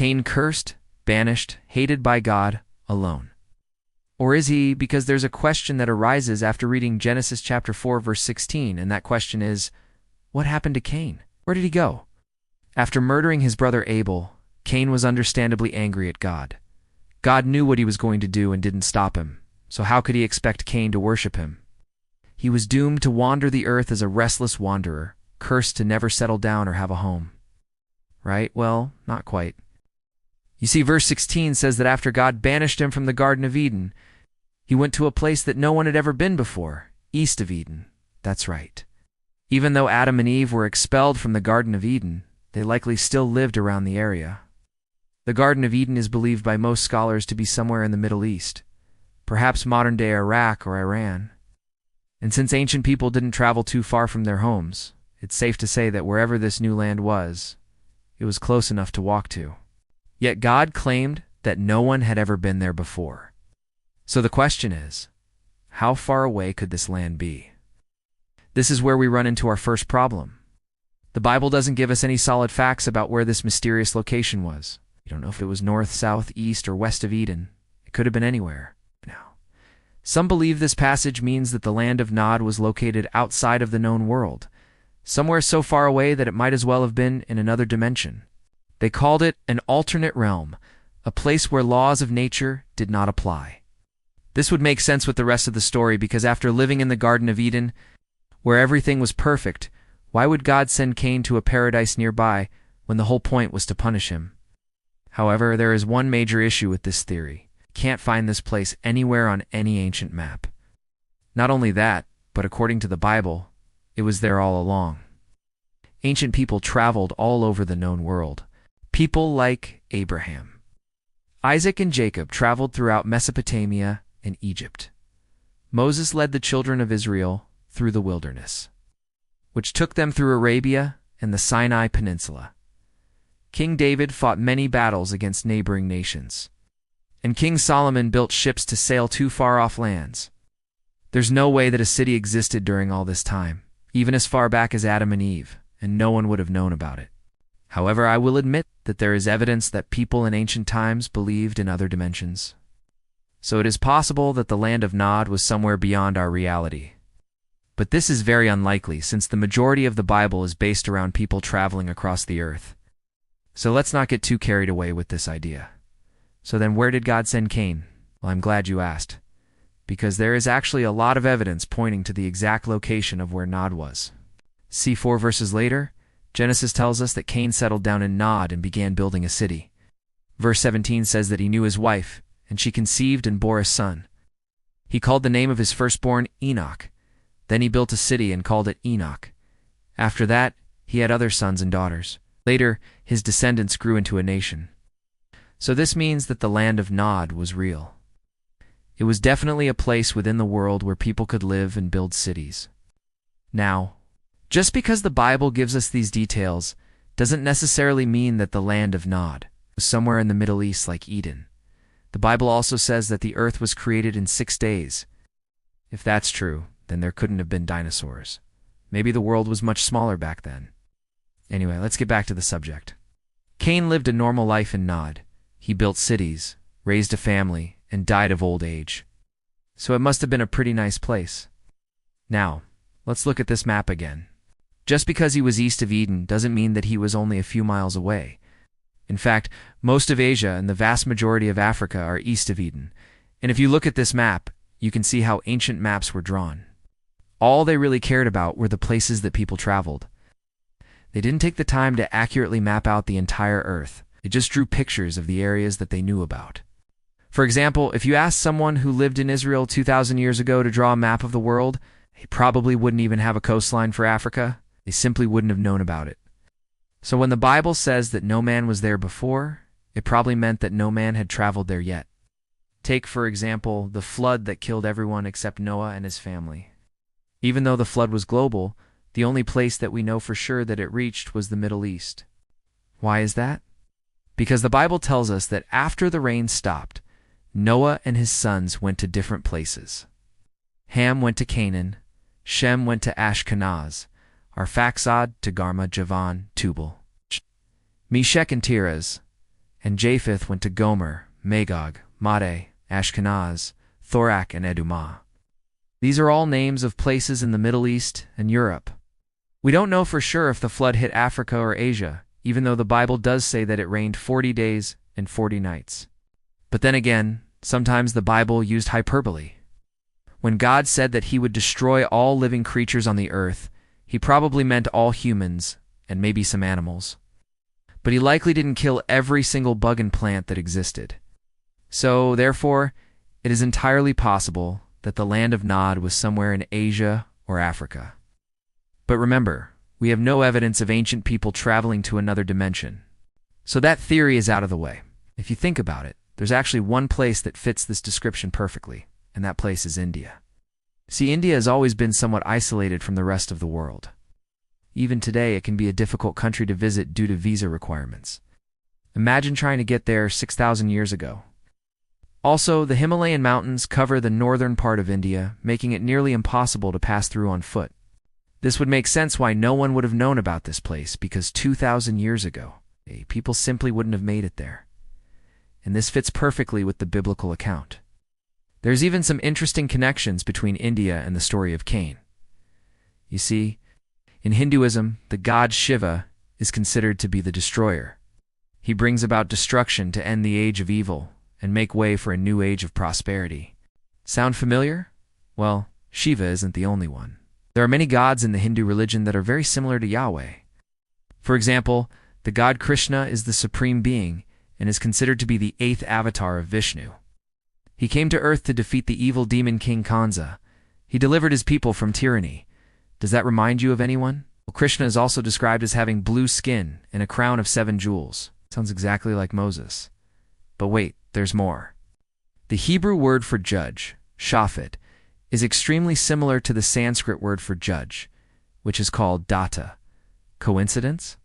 Cain cursed, banished, hated by God, alone? Or is he, because there's a question that arises after reading Genesis chapter 4 verse 16, and that question is, what happened to Cain? Where did he go? After murdering his brother Abel, Cain was understandably angry at God. God knew what he was going to do and didn't stop him, so how could he expect Cain to worship him? He was doomed to wander the earth as a restless wanderer, cursed to never settle down or have a home. Right? Well, not quite. You see, verse 16 says that after God banished him from the Garden of Eden, he went to a place that no one had ever been before, east of Eden. That's right. Even though Adam and Eve were expelled from the Garden of Eden, they likely still lived around the area. The Garden of Eden is believed by most scholars to be somewhere in the Middle East, perhaps modern-day Iraq or Iran. And since ancient people didn't travel too far from their homes, it's safe to say that wherever this new land was, it was close enough to walk to. Yet God claimed that no one had ever been there before. So the question is, how far away could this land be? This is where we run into our first problem. The Bible doesn't give us any solid facts about where this mysterious location was. We don't know if it was north, south, east, or west of Eden. It could have been anywhere. Now, some believe this passage means that the land of Nod was located outside of the known world, somewhere so far away that it might as well have been in another dimension. They called it an alternate realm, a place where laws of nature did not apply. This would make sense with the rest of the story because after living in the Garden of Eden, where everything was perfect, why would God send Cain to a paradise nearby when the whole point was to punish him? However, there is one major issue with this theory. You can't find this place anywhere on any ancient map. Not only that, but according to the Bible, it was there all along. Ancient people traveled all over the known world. People like Abraham. Isaac and Jacob traveled throughout Mesopotamia and Egypt. Moses led the children of Israel through the wilderness, which took them through Arabia and the Sinai Peninsula. King David fought many battles against neighboring nations, and King Solomon built ships to sail to far-off lands. There's no way that a city existed during all this time, even as far back as Adam and Eve, and no one would have known about it. However, I will admit that there is evidence that people in ancient times believed in other dimensions. So it is possible that the land of Nod was somewhere beyond our reality. But this is very unlikely since the majority of the Bible is based around people traveling across the earth. So let's not get too carried away with this idea. So then where did God send Cain? Well, I'm glad you asked, because there is actually a lot of evidence pointing to the exact location of where Nod was. See 4 verses later, Genesis tells us that Cain settled down in Nod and began building a city. Verse 17 says that he knew his wife, and she conceived and bore a son. He called the name of his firstborn Enoch. Then he built a city and called it Enoch. After that, he had other sons and daughters. Later, his descendants grew into a nation. So this means that the land of Nod was real. It was definitely a place within the world where people could live and build cities. Now, just because the Bible gives us these details doesn't necessarily mean that the land of Nod was somewhere in the Middle East like Eden. The Bible also says that the earth was created in 6 days. If that's true, then there couldn't have been dinosaurs. Maybe the world was much smaller back then. Anyway, let's get back to the subject. Cain lived a normal life in Nod. He built cities, raised a family, and died of old age. So it must have been a pretty nice place. Now, let's look at this map again. Just because he was east of Eden doesn't mean that he was only a few miles away. In fact, most of Asia and the vast majority of Africa are east of Eden. And if you look at this map, you can see how ancient maps were drawn. All they really cared about were the places that people traveled. They didn't take the time to accurately map out the entire earth. They just drew pictures of the areas that they knew about. For example, if you asked someone who lived in Israel 2,000 years ago to draw a map of the world, they probably wouldn't even have a coastline for Africa. They simply wouldn't have known about it. So when the Bible says that no man was there before, it probably meant that no man had traveled there yet. Take, for example, the flood that killed everyone except Noah and his family. Even though the flood was global, the only place that we know for sure that it reached was the Middle East. Why is that? Because the Bible tells us that after the rain stopped, Noah and his sons went to different places. Ham went to Canaan, Shem went to Ashkenaz, Arphaxad to Garma, Javan, Tubal, Meshech and Tiras, and Japheth went to Gomer, Magog, Madai, Ashkenaz, Thorak, and Edumah. These are all names of places in the Middle East and Europe. We don't know for sure if the flood hit Africa or Asia, even though the Bible does say that it rained 40 days and 40 nights. But then again, sometimes the Bible used hyperbole. When God said that he would destroy all living creatures on the earth, he probably meant all humans and maybe some animals. But he likely didn't kill every single bug and plant that existed. So, therefore, it is entirely possible that the land of Nod was somewhere in Asia or Africa. But remember, we have no evidence of ancient people traveling to another dimension. So that theory is out of the way. If you think about it, there's actually one place that fits this description perfectly, and that place is India. See, India has always been somewhat isolated from the rest of the world. Even today, it can be a difficult country to visit due to visa requirements. Imagine trying to get there 6,000 years ago. Also, the Himalayan mountains cover the northern part of India, making it nearly impossible to pass through on foot. This would make sense why no one would have known about this place, because 2,000 years ago, people simply wouldn't have made it there. And this fits perfectly with the biblical account. There's even some interesting connections between India and the story of Cain. You see, in Hinduism, the god Shiva is considered to be the destroyer. He brings about destruction to end the age of evil and make way for a new age of prosperity. Sound familiar? Well, Shiva isn't the only one. There are many gods in the Hindu religion that are very similar to Yahweh. For example, the god Krishna is the supreme being and is considered to be the 8th avatar of Vishnu. He came to earth to defeat the evil demon King Kansa. He delivered his people from tyranny. Does that remind you of anyone? Well, Krishna is also described as having blue skin and a crown of 7 jewels. Sounds exactly like Moses. But wait, there's more. The Hebrew word for judge, shafet, is extremely similar to the Sanskrit word for judge, which is called data. Coincidence?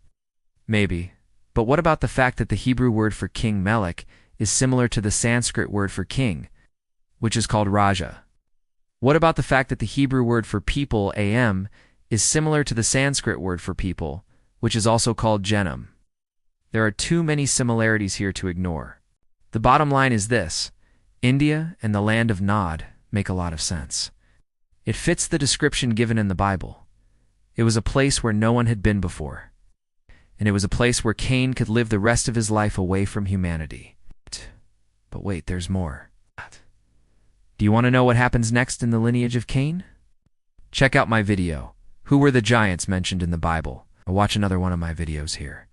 Maybe. But what about the fact that the Hebrew word for king, melech, is similar to the Sanskrit word for king, which is called raja? What about the fact that the Hebrew word for people, am, is similar to the Sanskrit word for people, which is also called genam? There are too many similarities here to ignore. The bottom line is this: India and the land of Nod make a lot of sense. It fits the description given in the Bible. It was a place where no one had been before. And it was a place where Cain could live the rest of his life away from humanity. But wait, there's more. Do you want to know what happens next in the lineage of Cain? Check out my video, Who Were the Giants Mentioned in the Bible, or watch another one of my videos here.